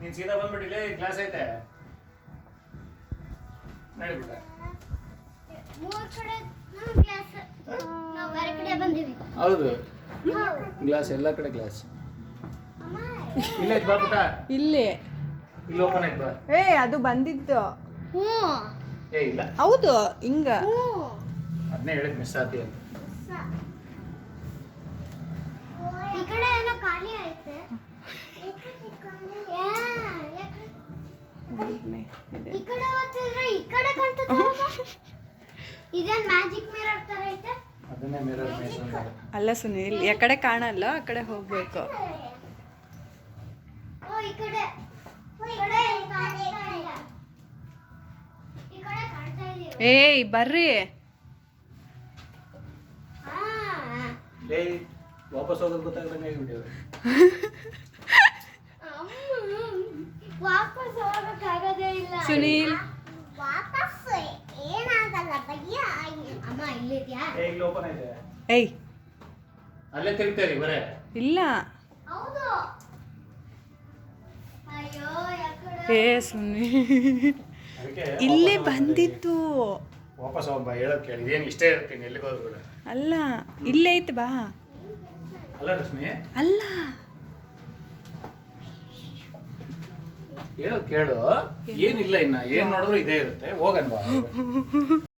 ನೀನ್ ಸೀದಾ ಬಂದ್ಬಿಟ್ಟಿಲ್ಲ ಕ್ಲಾಸ್ ಐತೆ ನಡಿಬಿಟ್ಟ ಹೌದು ಗ್ಲಾಸ್ ಎಲ್ಲ ಕಡೆ ಗ್ಲಾಸ್ ಇಲ್ಲ ಐತ್ ಬಾ ಪುಟ್ಟ ಇಲ್ಲಿ ಇಲ್ಲಿ ಓಪನ್ ಐತ್ ಬಾ ಅದು ಬಂದಿದ್ದು ಇಲ್ಲ ಹೌದು ಹಿಂಗ ಅದನ್ನೇ ಹೇಳಿದ್ ಮಿಸ್ ಆತಿ ಅಂತ ಈ ಕಡೆ ಎಲ್ಲ ಖಾಲಿ ಐತೆ ಈ ಕಡೆ ಓದ್ತಿದ್ರೆ ಈ ಕಡೆ ಕಾಣ್ತದೆ ಇದೇನ್ ಮ್ಯಾಜಿಕ್ ಮಿರರ್ ತರ ಐತೆ ಅದನ್ನೇ ಮಿರರ್ ಮೇಸ್ ಅಂತ ಅಲ್ಲ ಸುನೀಲ್ ಆ ಕಡೆ ಕಾಣಲ್ಲ ಆ ಕಡೆ ಹೋಗ್ಬೇಕು ಓ ಈ ಕಡೆ ಕಾಣ್ತಾ ಇದೀವಿ ಏಯ್ ಬರ್ರಿ ಲೇ ವಾಪಸ್ ಹೋಗೋದು ಗೊತ್ತಾಗದಂಗೆ ಆಗಿಬಿಟ್ಟಿದೆ ವಾಪಸ್ ಹೋಗಕ್ಕಾಗೋದೇ ಇಲ್ಲ ಸುನೀಲ್ ವಾಪಸ್ ಏನಾಗಲ್ಲ ಬಯ್ಯ ಅಮ್ಮ ಇಲ್ಲಿದ್ಯಾ ಇಲ್ಲಿ ಓಪನ್ ಐತೆ ಏಯ್ ಅಲ್ಲೇ ತಿರುಗ್ತೇರಿ ಬರೇ ಇಲ್ಲ ಹೌದು ಅಯ್ಯೋ ಯಾಕಡೆ ಸುನೀಲ್ ಅದಕ್ಕೆ ಇಲ್ಲೇ ಬಂದಿತ್ತು ವಾಪಸ್ ಹೋಗ್ಬಾ ಹೇಳೋದು ಕೇಳಿ ಇದೇನು ಇಷ್ಟೇ ಇರ್ತೀನಿ ಎಲ್ಲಿಗೆ ಹೋಗ್ಬೇಡ ಅಲ್ಲ ಇಲ್ಲೇ ಐತೆ ಬಾ ಅಲ್ಲ ರಶ್ಮಿ ಅಲ್ಲ ಹೇಳೋದು ಕೇಳು ಏನಿಲ್ಲ ಇನ್ನ ಏನ್ ನೋಡಿದ್ರು ಇದೇ ಇರುತ್ತೆ ಹೋಗನ್ವಾ